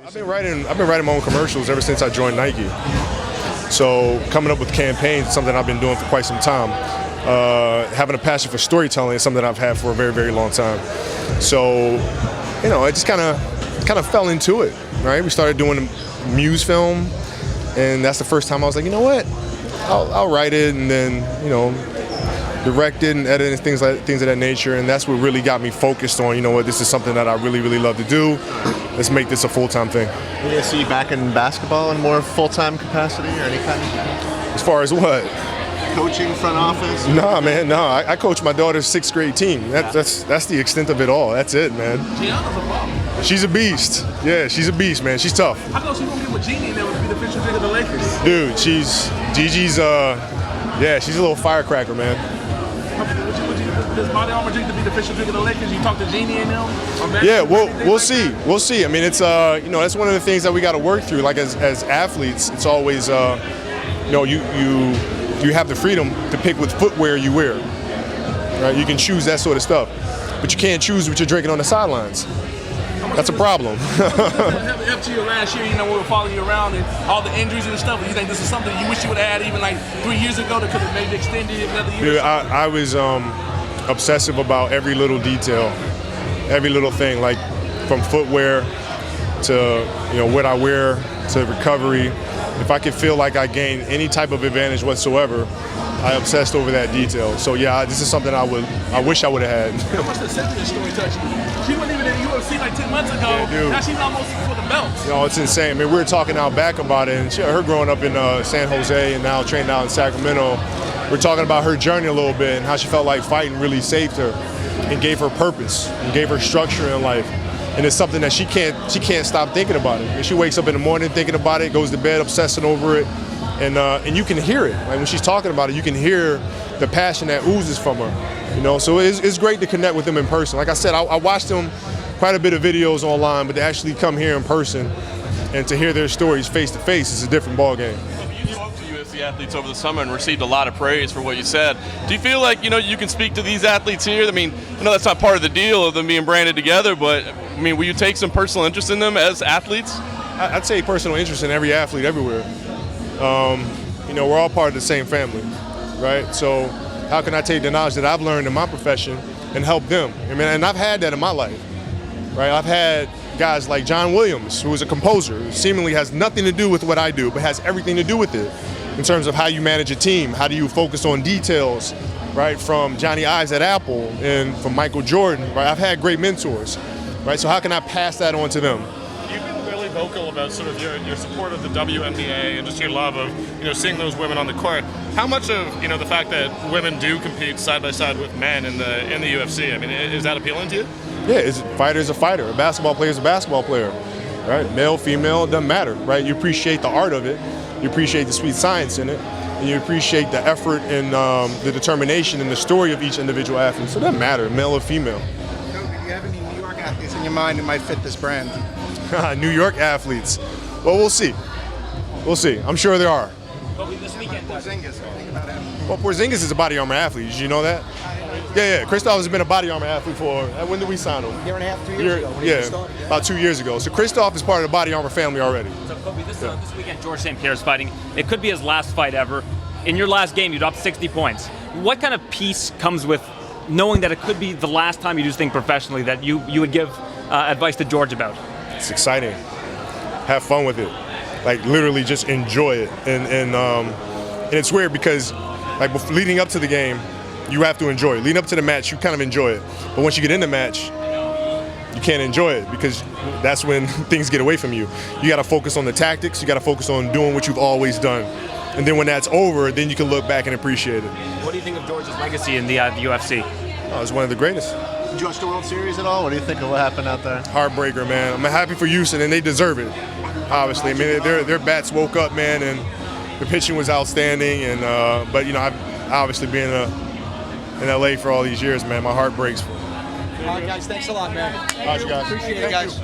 I've been writing my own commercials ever since I joined Nike. So coming up with campaigns is something I've been doing for quite some time. Having a passion for storytelling is something I've had for a very, very long time. So, you know, it just kind of fell into it, right? We started doing the Muse film, and that's the first time I was like, you know what? I'll write it, and then, you know, direct it and edit and things of that nature, and that's what really got me focused on, you know what, this is something that I really, really love to do. Let's make this a full-time thing. Will you see you back in basketball in more full-time capacity or any kind of? As far as what? Coaching, front office? Nah, man, no. I coach my daughter's 6th grade team. That's the extent of it all. That's it, man. Gianna's a problem. She's a beast. Yeah, she's a beast, man. She's tough. I thought she was gonna get with Jeannie and that would be the official drink of the Lakers. Dude, Gigi's yeah, she's a little firecracker, man. Does BodyArmor drink to be the official drink of the Lakers? You talk to Jeannie and them? Yeah, we'll see. We'll see. I mean, it's you know, that's one of the things that we got to work through. Like as athletes, it's always you know, you have the freedom to pick what footwear you wear. Right? You can choose that sort of stuff, but you can't choose what you're drinking on the sidelines. That's a problem. Up to your last year, you know, we were following you around and all the injuries and stuff. You think this is something you wish you would have had even like 3 years ago that could have maybe extended another year? Dude, I was obsessive about every little detail, every little thing, like from footwear to, you know, what I wear to recovery. If I could feel like I gained any type of advantage whatsoever, I obsessed over that detail. So yeah, this is something I wish I would have had. How much does Cynthia's story touch you? She wasn't even in the UFC like 10 months ago. Yeah, dude. Now she's almost for the belts. You know, it's insane. I mean, we were talking out back about it, and her growing up in San Jose and now training out in Sacramento. We're talking about her journey a little bit and how she felt like fighting really saved her and gave her purpose and gave her structure in life. And it's something that she can't stop thinking about it. And she wakes up in the morning thinking about it, goes to bed obsessing over it, and you can hear it. Like when she's talking about it, you can hear the passion that oozes from her. You know, so it's great to connect with them in person. Like I said, I watched them quite a bit of videos online, but to actually come here in person and to hear their stories face to face is a different ballgame. You spoke to UFC athletes over the summer and received a lot of praise for what you said. Do you feel like, you know, you can speak to these athletes here? I mean, I know that's not part of the deal of them being branded together, but I mean, will you take some personal interest in them as athletes? I'd say personal interest in every athlete everywhere. You know, we're all part of the same family, right? So how can I take the knowledge that I've learned in my profession and help them? I mean, and I've had that in my life, right? I've had guys like John Williams, who is a composer, who seemingly has nothing to do with what I do, but has everything to do with it in terms of how you manage a team, how do you focus on details, right? From Johnny Ives at Apple and from Michael Jordan, right? I've had great mentors, right? So how can I pass that on to them? You've been really vocal about sort of your support of the WNBA and just your love of, you know, seeing those women on the court. How much of, you know, the fact that women do compete side by side with men in the UFC, I mean, is that appealing to you? Yeah, a fighter's a fighter. A basketball player's a basketball player, right? Male, female, doesn't matter, right? You appreciate the art of it, you appreciate the sweet science in it, and you appreciate the effort and the determination and the story of each individual athlete. So it doesn't matter, male or female. Do you have any New York athletes in your mind who might fit this brand? New York athletes. Well, we'll see. We'll see. I'm sure there are. This weekend, Porzingis, think about him. Well, Porzingis is a BodyArmor athlete. Did you know that? Yeah. Christoph has been a BodyArmor athlete for, when did we sign him? Year and a half, 2 years ago. When he Yeah, started, about 2 years ago. So Christoph is part of the BodyArmor family already. So Kobe, this weekend George St. Pierre is fighting. It could be his last fight ever. In your last game, you dropped 60 points. What kind of peace comes with knowing that it could be the last time you do things professionally that you would give advice to George about? It's exciting. Have fun with it. Like literally just enjoy it. And it's weird because like leading up to the game, you have to enjoy it. Leading up to the match, you kind of enjoy it. But once you get in the match, you can't enjoy it because that's when things get away from you. You got to focus on the tactics. You got to focus on doing what you've always done. And then when that's over, then you can look back and appreciate it. What do you think of George's legacy in the UFC? Oh, it's one of the greatest. Did you watch the World Series at all? What do you think of what happened out there? Heartbreaker, man. I'm happy for Houston, and they deserve it, obviously. I mean, their bats woke up, man, and the pitching was outstanding. And but, you know, I've obviously been in LA for all these years, man. My heart breaks. All right, guys, thanks a lot, man. All right, you guys. Appreciate it, guys.